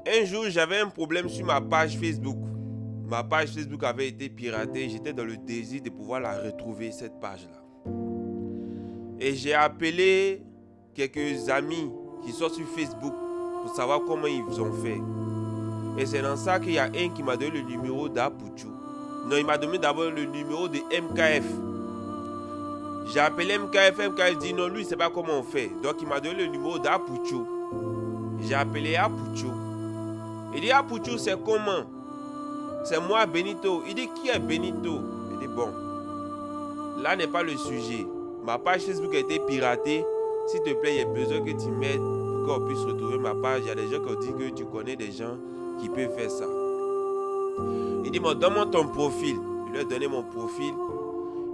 Un jour, j'avais un problème sur ma page Facebook. Ma page Facebook avait été piratée. J'étais dans le désir de pouvoir la retrouver, cette page-là. Et j'ai appelé quelques amis qui sont sur Facebook pour savoir comment ils ont fait. Et c'est dans ça qu'il y a un qui m'a donné le numéro d'Apuchu. Non, il m'a donné d'abord le numéro de MKF. J'ai appelé MKF, MKF dit non, lui, il ne sait pas comment on fait. Donc, il m'a donné le numéro d'Apuchu. J'ai appelé Apuchu. Il dit Apuchu, c'est comment? C'est moi, Benito. Il dit qui est Benito? Il dit bon, là n'est pas le sujet. Ma page Facebook a été piratée. S'il te plaît, il y a besoin que tu m'aides pour qu'on puisse retrouver ma page. Il y a des gens qui ont dit que tu connais des gens qui peuvent faire ça. Il dit bon, donne-moi ton profil. Je lui ai donné mon profil.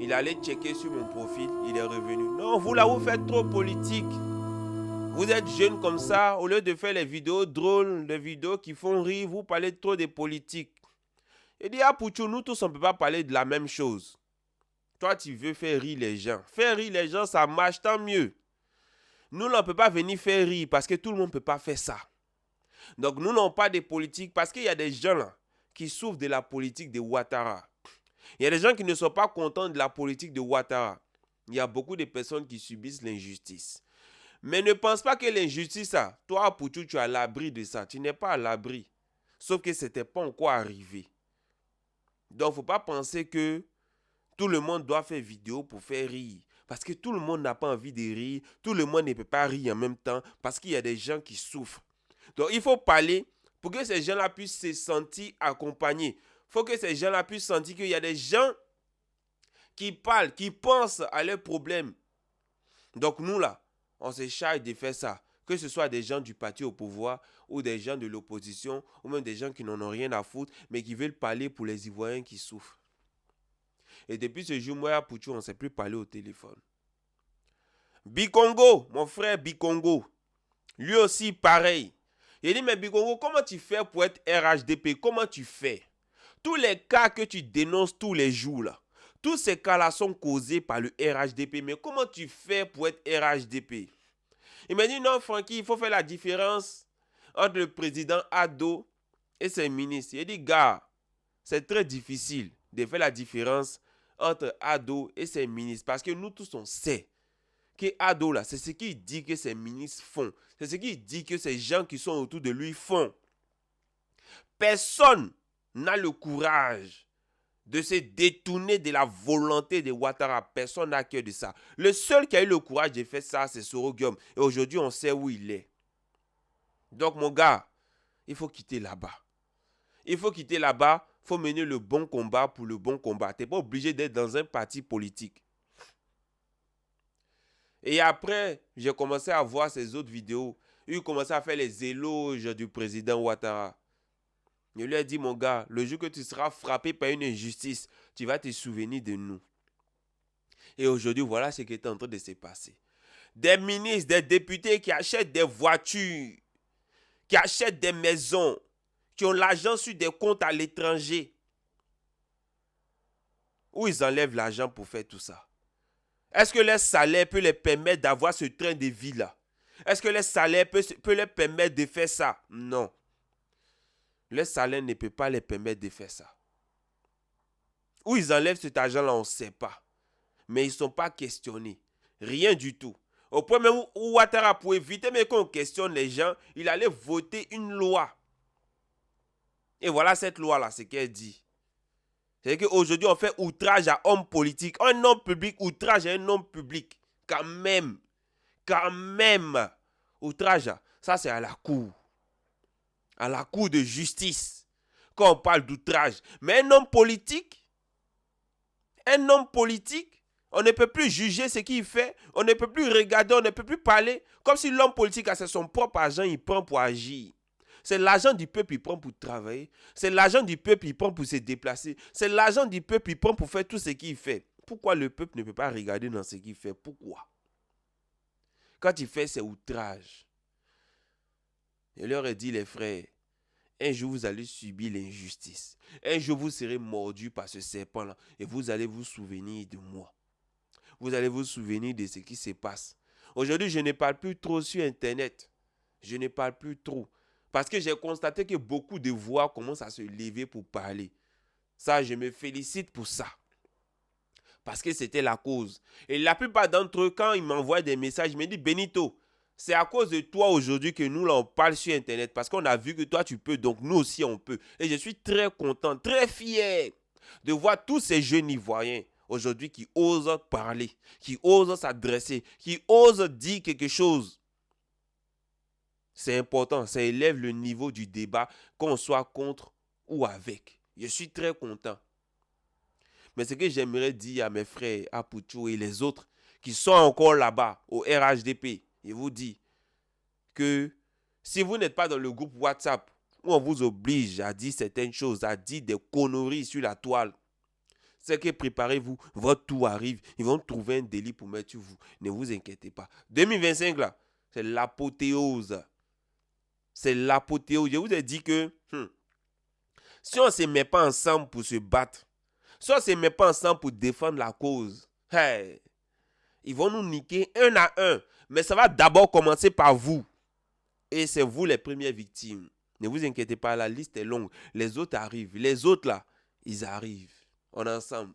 Il allait checker sur mon profil. Il est revenu. Non, vous là, vous faites trop politique. Vous êtes jeune comme ça. Au lieu de faire les vidéos drôles, les vidéos qui font rire, vous parlez trop de politique. Il dit, ah, Pouchou, nous tous, on ne peut pas parler de la même chose. Toi, tu veux faire rire les gens. Faire rire les gens, ça marche, tant mieux. Nous, on ne peut pas venir faire rire parce que tout le monde ne peut pas faire ça. Donc, nous n'avons pas de politique parce qu'il y a des gens là qui souffrent de la politique de Ouattara. Il y a des gens qui ne sont pas contents de la politique de Ouattara. Il y a beaucoup de personnes qui subissent l'injustice. Mais ne pense pas que l'injustice, toi, Pouchou, tu es à l'abri de ça. Tu n'es pas à l'abri. Sauf que ce n'était pas encore arrivé. Donc, il ne faut pas penser que tout le monde doit faire vidéo pour faire rire. Parce que tout le monde n'a pas envie de rire. Tout le monde ne peut pas rire en même temps. Parce qu'il y a des gens qui souffrent. Donc, il faut parler pour que ces gens-là puissent se sentir accompagnés. Il faut que ces gens-là puissent sentir qu'il y a des gens qui parlent, qui pensent à leurs problèmes. Donc, nous, là, on se charge de faire ça. Que ce soit des gens du parti au pouvoir ou des gens de l'opposition ou même des gens qui n'en ont rien à foutre mais qui veulent parler pour les Ivoiriens qui souffrent. Et depuis ce jour, moi et Pouchou, on ne s'est plus parlé au téléphone. Bikongo, mon frère Bikongo, lui aussi pareil. Il dit, mais Bikongo, comment tu fais pour être RHDP? Comment tu fais? Tous les cas que tu dénonces tous les jours, là, tous ces cas-là sont causés par le RHDP. Mais comment tu fais pour être RHDP? Il m'a dit, non, Francky, il faut faire la différence entre le président Ado et ses ministres. Il dit, gars, c'est très difficile de faire la différence entre Ado et ses ministres. Parce que nous tous, on sait que Ado, là, c'est ce qu'il dit que ses ministres font. C'est ce qu'il dit que ces gens qui sont autour de lui font. Personne n'a le courage de se détourner de la volonté de Ouattara. Personne n'a cœur de ça. Le seul qui a eu le courage de faire ça, c'est Soro Guillaume. Et aujourd'hui, on sait où il est. Donc, mon gars, il faut quitter là-bas. Il faut quitter là-bas. Il faut mener le bon combat pour le bon combat. Tu n'es pas obligé d'être dans un parti politique. Et après, j'ai commencé à voir ces autres vidéos. Il commençait à faire les éloges du président Ouattara. Je lui ai dit, mon gars, le jour que tu seras frappé par une injustice, tu vas te souvenir de nous. Et aujourd'hui, voilà ce qui est en train de se passer. Des ministres, des députés qui achètent des voitures, qui achètent des maisons, qui ont l'argent sur des comptes à l'étranger. Où ils enlèvent l'argent pour faire tout ça? Est-ce que leur salaire peut les permettre d'avoir ce train de vie-là? Est-ce que leur salaire peut leur permettre de faire ça? Non. Leur salaire ne peut pas les permettre de faire ça. Où ils enlèvent cet argent-là, on ne sait pas. Mais ils ne sont pas questionnés. Rien du tout. Au point même où Ouattara, pour éviter mais qu'on questionne les gens, il allait voter une loi. Et voilà cette loi-là, ce qu'elle dit. C'est qu'aujourd'hui, on fait outrage à homme politique. Un homme public, outrage à un homme public. Quand même. Quand même. Outrage, ça c'est à la cour. À la cour de justice. Quand on parle d'outrage. Mais un homme politique, on ne peut plus juger ce qu'il fait, on ne peut plus regarder, on ne peut plus parler. Comme si l'homme politique a son propre argent, il prend pour agir. C'est l'argent du peuple, il prend pour travailler. C'est l'argent du peuple, il prend pour se déplacer. C'est l'argent du peuple, il prend pour faire tout ce qu'il fait. Pourquoi le peuple ne peut pas regarder dans ce qu'il fait? Pourquoi? Quand il fait ses outrages, il leur a dit, les frères, un jour vous allez subir l'injustice. Un jour vous serez mordu par ce serpent-là et vous allez vous souvenir de moi. Vous allez vous souvenir de ce qui se passe. Aujourd'hui, je ne parle plus trop sur Internet. Je ne parle plus trop. Parce que j'ai constaté que beaucoup de voix commencent à se lever pour parler. Ça, je me félicite pour ça. Parce que c'était la cause. Et la plupart d'entre eux, quand ils m'envoient des messages, ils me disent, Benito, c'est à cause de toi aujourd'hui que nous, là, on parle sur Internet. Parce qu'on a vu que toi, tu peux, donc nous aussi, on peut. Et je suis très content, très fier de voir tous ces jeunes Ivoiriens aujourd'hui qui osent parler, qui osent s'adresser, qui osent dire quelque chose. C'est important, ça élève le niveau du débat, qu'on soit contre ou avec. Je suis très content. Mais ce que j'aimerais dire à mes frères, à Pouchou et les autres qui sont encore là-bas au RHDP, je vous dis que si vous n'êtes pas dans le groupe WhatsApp où on vous oblige à dire certaines choses, à dire des conneries sur la toile, c'est que préparez-vous, votre tour arrive, ils vont trouver un délit pour mettre sur vous. Ne vous inquiétez pas. 2025 là, c'est l'apothéose. C'est l'apothéose. Je vous ai dit que si on ne se met pas ensemble pour se battre, si on ne se met pas ensemble pour défendre la cause, hey, ils vont nous niquer un à un. Mais ça va d'abord commencer par vous. Et c'est vous les premières victimes. Ne vous inquiétez pas, la liste est longue. Les autres arrivent. Les autres là, ils arrivent. On est ensemble.